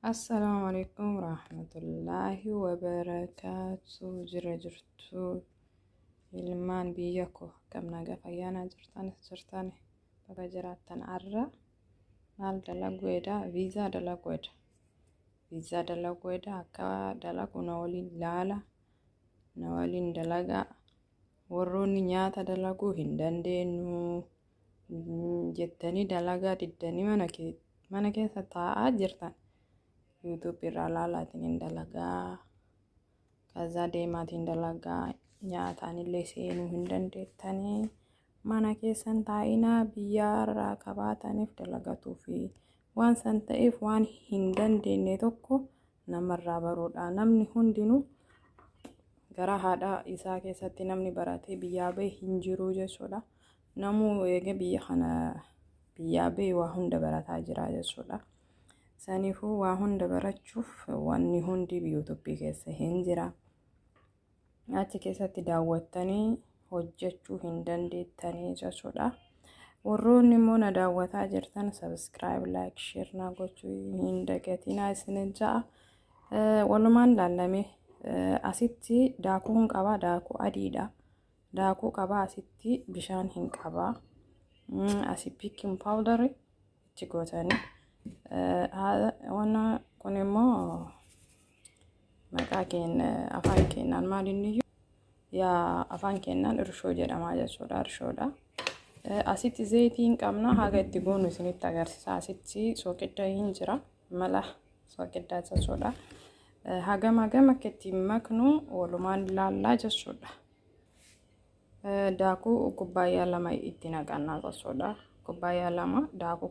Assalamu alaikum warahmatullahi wabarakatuh. Jira jirtu ilmaan biyya koo qabna gafayyaana jirtan baga jiraattan arra maal dalaguudha viizaa dalaguudha akka dalagu na waliin laala na waliin dalaga warroonni nyaata dalaguu hin dandeenyu jettanii dalagaa diddanii mana keessa taa'aa jirtan. YouTube irraa laalaatiin dalagaa kaza deemaatiin dalagaa nyaataan illee seenuu hin dandeettanii mana keessan taa'inaa biyyaarraa qabaataniif dalagatuu fi waan san ta'eef waan hin dandeenye tokko namarraa baruudha. Namni hundinuu gara haadha isaa keessatti namni baratee biyyaa ba'e hin jiru jechuudha. Namuu eega biyya kana biyyaa ba'e waa hunda barataa jira jechuudha. Saniifuu waa hunda barachuuf wanni hundi YouTube keessa hin jira. Achi keessatti daawwattanii hojjechuu hin dandeettanii jechuudha. Warroonni immoo na daawwataa jirtan subscribe, like, share na gochuu hin dagatinaa isinin ja'a. Walumaan laallamee asitti daakuun qaba, daakuu adiidha. Daakuu qaba asitti bishaan hin qaba. Asi baking powder itti gootanii wana kun immoo maqaa keenya afaan keenyaan maal inni yaa afaan keenyaan irshoo jedhama jechuudha. Irshoodha. Asitti zayitiin qabna haga itti goonu isinitti agarsiisa. Asitti sookidda hin jira mala sookiddaa jechuudha. Hagam akka itti maknu walumaan laallaa jechuudha. Daakuu kubbaayyaa lama itti naqannaa jechuudha. Kubbaayyaa lama daakuu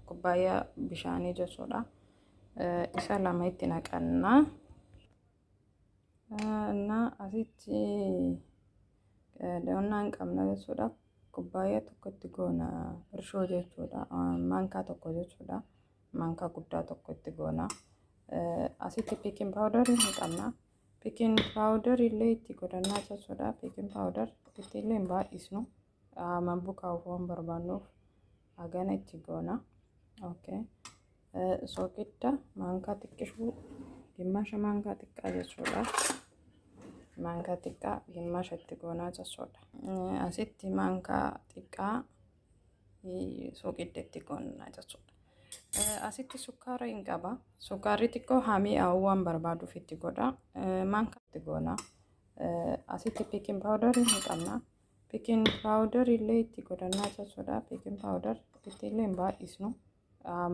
kubbaayyaa bishaanii jechuudha. Isa lama itti naqannaa. Na asitti doonaan qabna jechuudha. Kubbaayyaa tokko itti goona irshoo jechuudha. Maankaa tokko jechuudha. Maankaa guddaa tokko itti goona. Asitti baking powder hin qabna. Baking powder illee itti godhannaa jechuudha. Baking powder itti illee hin baay'isnu. Mambuka waan barbaannuuf hagana itti goona. Okay. Sookidda maankaa xiqqishuu gimmaasha maankaa xiqqaa jechuudha. Maankaa xiqqaa gimmaasha itti goonaa jechuudha. Asitti maankaa xiqqaa sookidda itti goonaa jechuudha. Asitti sukkaara hin qaba. Sukkaarri xiqqoo hamii waan barbaaduuf itti godha. Maankaa itti goona. Asitti baking powder hin qabna. Baking powder illee itti godhannaa jechuudha. Baking powder itti illee hin baay'isnu.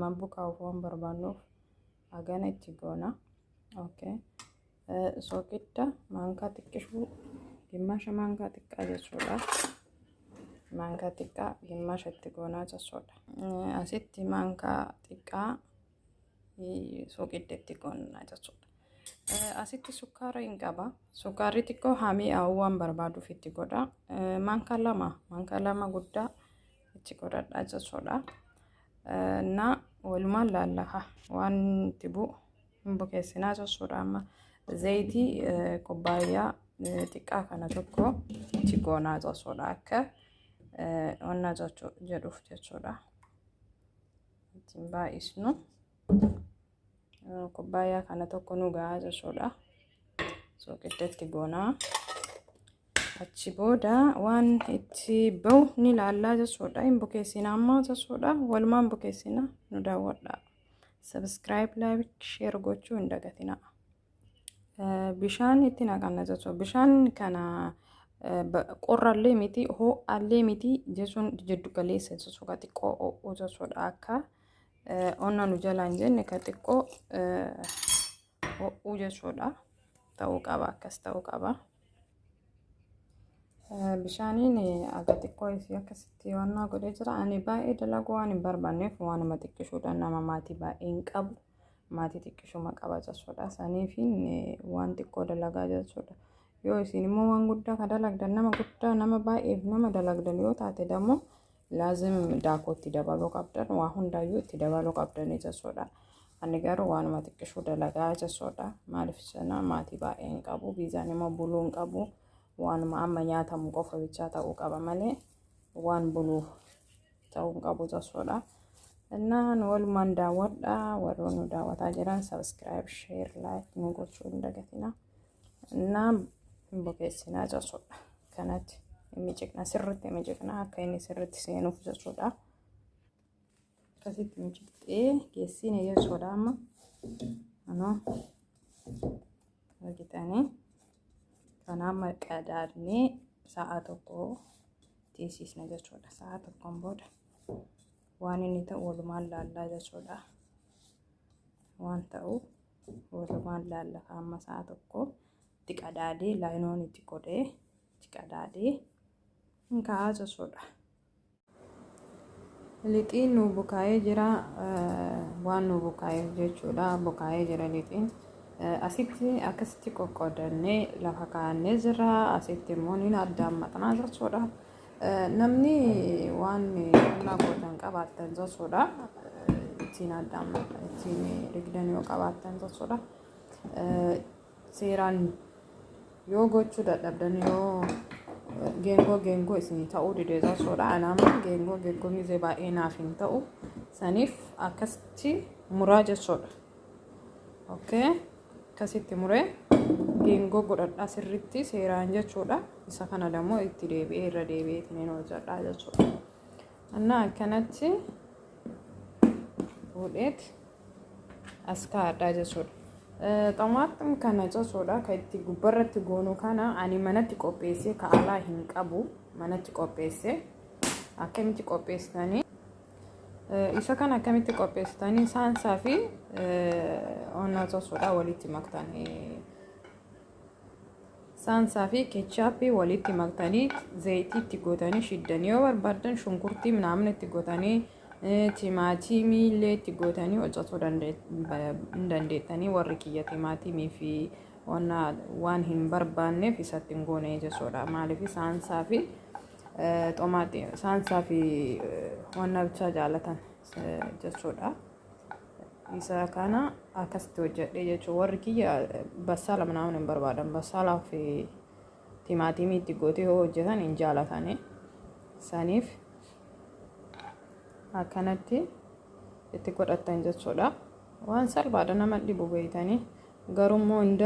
Mambuka waan barbaannuuf hagana itti goona. Okay. Sookidda maankaa xiqqishuu gimmaasha maankaa xiqqaa jechuudha. Maankaa xiqqaa gimmaasha itti goonaa jechuudha. Asitti maankaa xiqqaa sookidda itti goonaa jechuudha. Asitti sukkaara hin qaba. Sukkaarri xiqqoo hamii waan barbaaduuf itti godha. Maankaa lama guddaa itti godhadhaa jechuudha. Na walumaan laallaa waan itti bu'u hin bukeessinaa jechuudha. Amma zayitii kubbaayyaa xiqqaa kana tokko itti goonaa jechuudha. Akka onna jedhuuf jechuudha. Ittiin baay'isnu. Kubbaayyaa kana tokko nu gahaa jechuudha. Sookidda itti goonaa. Achi booda waan itti ba'u ni laallaa jechuudha. Hin bukeessinaa ammoo jechuudha. Walumaan bukeessinaa nu daawwadhaa. Subscribe, like, share gochuu hin dagatinaa. Bishaan itti naqanna jechuudha. Bishaan kana qorrallee miti ho'allee miti jechuun jiddu galeessa jechuudha. Xiqqoo ho'uu jechuudha. Akka onna nu jala hin jenne ka xiqqoo ho'uu jechuudha. Ta'uu qaba, akkas ta'uu qaba. Bishaaniin aga xiqqoo isii akkasitti waan godhee jira. Ani baay'ee dalaguu waan hin barbaanneef waanuma xiqqishuudhaan nama maatii baay'ee hin qabu. Maatii xiqqishuma qaba jechuudha. Saniifiin waan xiqqoo dalagaa jechuudha. Yoo isin immoo waan guddaa ka dalagdan nama guddaa nama baay'eef nama dalagdan yoo taate dammoo laazim daakuu itti dabaluu qabdan. Waa hundaayyuu itti dabaluu qabdanii jechuudha. Ani garuu waanuma xiqqishuu dalagaa jechuudha. Maaliif sana maatii baay'ee hin qabu. Viizaan immoo buluu hin qabu. Waanuma amma nyaatamu qofa bichaa ta'uu qaba malee waan buluuf ta'uu hin qabu jechuudha. Innaan walumaan daawwadhaa. Warroon nu daawwataa jiran subscribe, share, like nu gochuu hin dagatinaa. Innaan bokeessinaa jechuudha. Kanatti miiciqna sirriitti miiciqna akka inni sirriitti seenuuf jechuudha. Akkasitti miiciqxee geessine jechuudha amma. Anoo argitanii kana qadaadnee sa'a tokko teessisna jechuudha. Sa'a tokkoon booda waan inni ta'u walumaan laallaa jechuudha. Waan ta'u walumaan laalla amma sa'a tokko itti qadaadee laayinoon itti godhee itti qadaadee ka'aa jechuudha. Lixiin nu bukaa'ee jira. Waan nu bukaa'ee jechuudha. Bukaa'ee jira lixiin. Asitti akkasitti qoqqoodannee lafa kaa'annee jira. Asitti immoo ni addaan maxxanaa jechuudha. Namni waan qonnaa gootan qabaatan jechuudha. Ittiin addaan ittiin rigdan yoo qabaatan jechuudha. Seeraan yoo gochuu dadhabdan yoo geengoo isin ta'uu dide jechuudha. Anama geengoo mizee baay'ee naaf hin ta'u. Saniif akkasitti muraa jechuudha. Okay. Akkasitti muree geengoo godhadhaa sirriitti seeraan jechuudha. Isa kana dammoo itti deebi'ee irra deebi'ee ittiin hojjedhaa jechuudha. Annaa akkanatti fuudheet as kaa'adhaa jechuudha. Xamaaxim kana jechuudha kan itti gubbarratti goonuu kana ani manatti qopheessee ka'alaa hin qabu. Manatti qopheessee akkamitti qopheessitanii isa kana akkamitti qopheessitanii saansaa fi onnaa jechuudha walitti maktanii saansaa fi keechaappii walitti maktanii zayitii itti gootanii shiddanii yoo barbaadan shunkurtii naamna itti gootanii timaatimii illee itti gootanii hojjetuu dandeettanii. Warri kiyya timaatimii fi waan hin barbaanneef isatti hin goone jechuudha. Maaliif saansaa fi saansaa fi onna bichaa jaalatan jechuudha. Isa kana akkasitti hojjedhee jechuudha. Warri kiyya bassaala naamna hin barbaadan. Bassaalaa fi timaatimii itti gootee yoo hojjetan hin jaalatanii. Saniif akkanatti itti godhatan jechuudha. Waan salphaadha nama dhibu beeytanii. Garummoo hin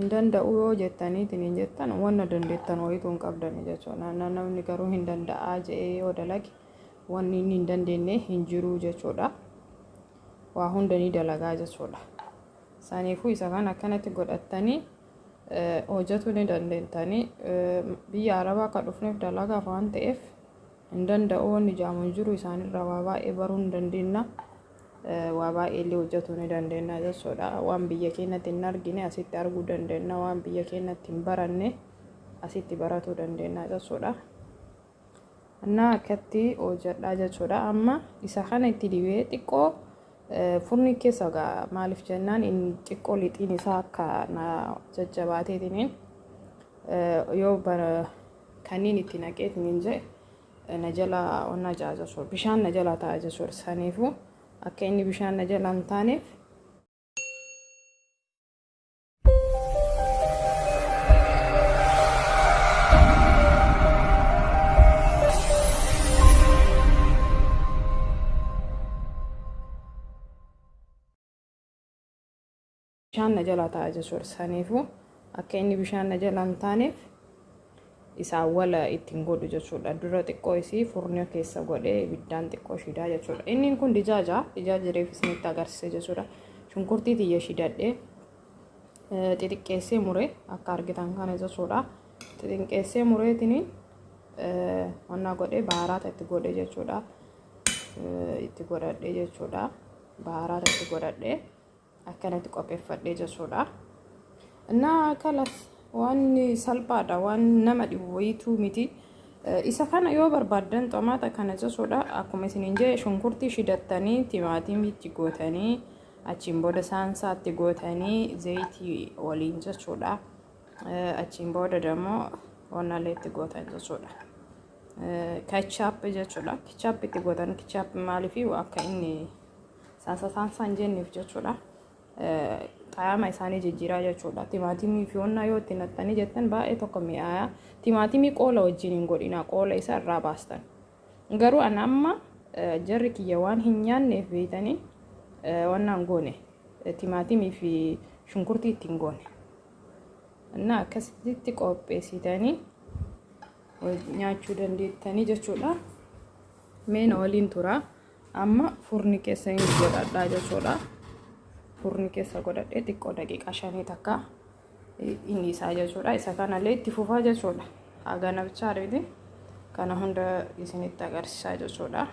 danda'u yoo jettaniitiin hin jettan wanna dandeettan wayituu hin qabdani jechuudha. Namni garuu hin danda'aa jedhee yoo dalage wanni inni hin dandeenye hin jiru jechuudha. Waa hunda ni dalagaa jechuudha. Saniifuu isa kan akkanatti godhattanii hojjetuu ni dandeettanii. Biyya Arabaa akka dhufneef dalagaaf waan ta'eef hin danda'u wanni jaamu hin jiru. Isaanirraa waa baay'ee baruu hin dandeenya. Waa baay'ee illee hojjetuu ni dandeenya jechuudha. Waan biyya keenyatti hin argine asitti arguu dandeenya. Waan biyya keenyatti hin baranne asitti baratuu dandeenya jechuudha. Annaa akkatti hojjedhaa jechuudha. Amma isa kana itti dibee xiqqoo furni keessa maaliif jennaan inni xiqqoo lixiin isaa akka jajjabaateetiin yoo kanniin itti naqeetiin hin jedhe na jala onna ja'a jechuudha. Bishaan na jala ta'a jechuudha. Saniifuu akka inni bishaan na jala hin taaneef bishaan na jala ta'a jechuudha. Saniifuu akka inni bishaan na jala hin taaneef isaa wala ittiin godhu jechuudha. Dura xiqqoo isii furnoo keessa godhee ibiddaan xiqqoo shidaa jechuudha. Inni kun dijaaja reef isinitti agarsiise jechuudha. Shunkurtii xiyya shidadhee xixiqqeessee muree akka argitan kana jechuudha. Xixiqqeessee mureetiin onna godhee baaraata itti godhe jechuudha. Itti godhadhee jechuudha. Baaraata itti godhadhee akkanatti qopheeffadhee jechuudha. Innaa kalas waan salphaadha. Waan nama dhibu wayituu miti. Isa kana yoo barbaadan xamaata kana jechuudha. Akkuma isiniin jedhe shunkurtii shidattanii timaatimii itti gootanii achiin booda saansaa itti gootanii zayitii waliin jechuudha. Achiin booda dammoo onnallee itti gootan jechuudha. Kechaap jechuudha. Kechaap itti gootan. Kechaap maaliif akka inni saansaa hin jenneef jechuudha. Xaayama isaanii jijjiiraa jechuudha. Timaatimii fi onnaa yoo itti nattanii jettan baay'ee tokko mi'aayaa. Timaatimii qoola wajjin hin godhina. Qoola isa irraa baastan. Garuu ana amma jarri kiyya waan hin nyaanneef beeytanii wannaan goone timaatimii fi shunkurtii ittiin goone እና akkasitti qopheessitanii nyaachuu dandeettanii jechuudha. Meen waliin tura amma furni keessa hin godhadhaa jechuudha. Furni keessa godhadhee xiqqoo daqiiqaa 5 takka inni isaa jechuudha. Isa kanallee itti fufaa jechuudha. Haga nabichaa reeti kana hunda isinitti agarsiisaa jechuudha.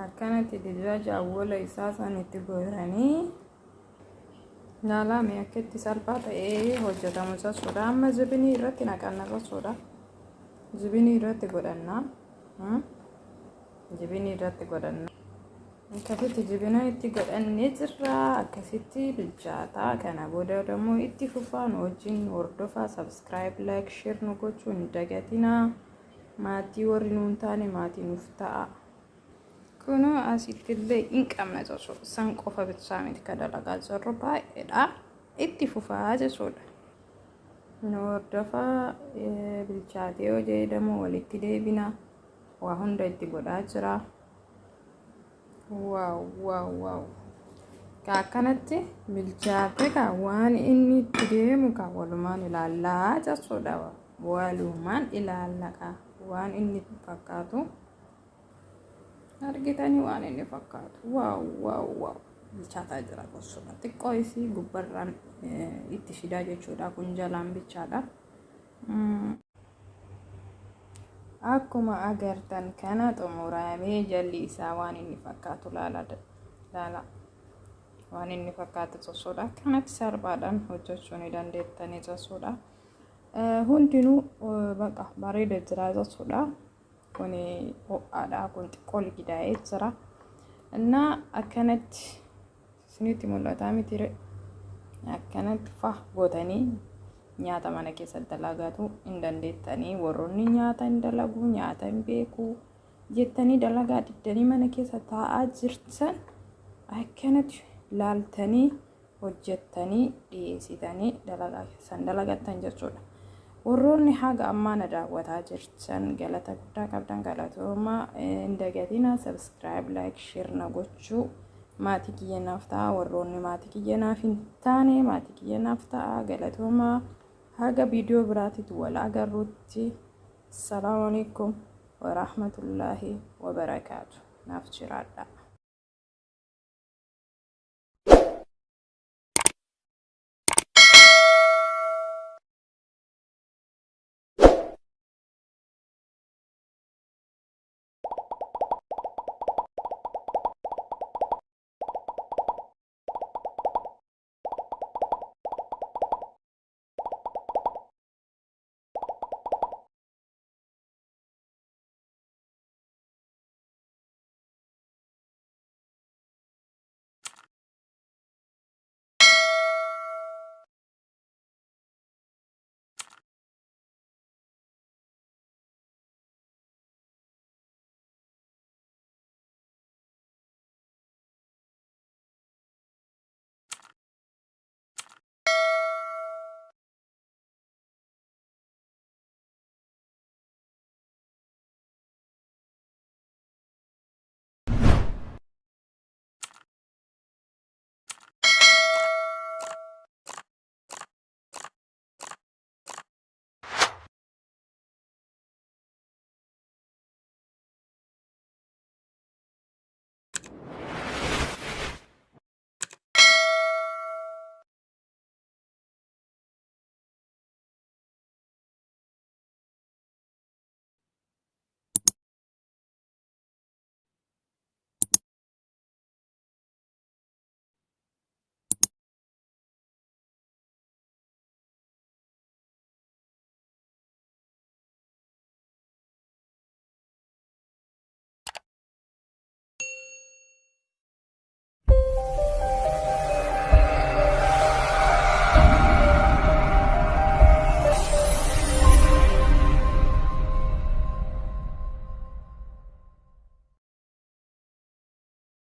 Akkanatti dijaaja awwala isaa san itti gooranii naalame akketti salphaa ta'ee hojjetamu jechuudha. Amma zibinii irratti naqanna jechuudha. Zibinii irratti godhanna. Zibinii irratti godhanna. Akkasitti jibina itti godhannee jirra. Akkasitti bilchaataa kana booda immoo itti fufaan wajjin hordofaa subscribe like share nu gochuu hin dagatinaa. Maatii warri nuun taane maatii nuuf ta'a. Kuno asittillee hin qabna jechuudha. San qofa bichaa miti ka dalagaa jirru baay'eedha. Itti fufaa jechuudha. Nu hordofaa bilchaatee yoo jedhamu walitti deebina. Waa hunda itti godhaa jira. Wow. Ka akkanatti bilchaatee ka waan inni itti deemu ka walumaan ilaallaa jechuudha. Walumaan ilaalla ka waan inni fakkaatu. Argitanii waan inni fakkaatu. Wow. Bilchaataa jira gosoota. Xiqqoo isii gubbarraan itti shidaa jechuudha. Kun jalaan bichaadha. Akkuma agartan kana xumuramee jalli isaa waan inni fakkaatu laala. Waan inni fakkaatu jechuudha. Akkanatti sarbaadhaan hojjechuu ni dandeettanii jechuudha. Hundinuu baqa bareeda jira jechuudha. Kun ho'aadha. Kun xiqqoo liqidaa'ee jira. እና akkanatti isinitti mul'ata mitire. Akkanatti gootanii nyaata mana keessatti dalagatu hin dandeettanii. Warroonni nyaata hin dalagu, nyaata hin beeku jettanii dalagaa diddanii mana keessa taa'aa jirtan akkanatti laaltanii hojjettanii dhiyeessitanii dalagaa keessan dalagattan jechuudha. Warroonni haga ammaa na daawwataa jirtan galata guddaa qabdan galatooma hin dagatinaa subscribe like share na gochuu maatii kiyyaaf ta'a. Warroonni maatii kiyyaaf hin taane maatii kiyyaaf ta'a galatooma. Haga video biraatitu wal agarruutti. Assalamu alaikum wa rahmatullahi wa barakatuh. Naaf jiraadha.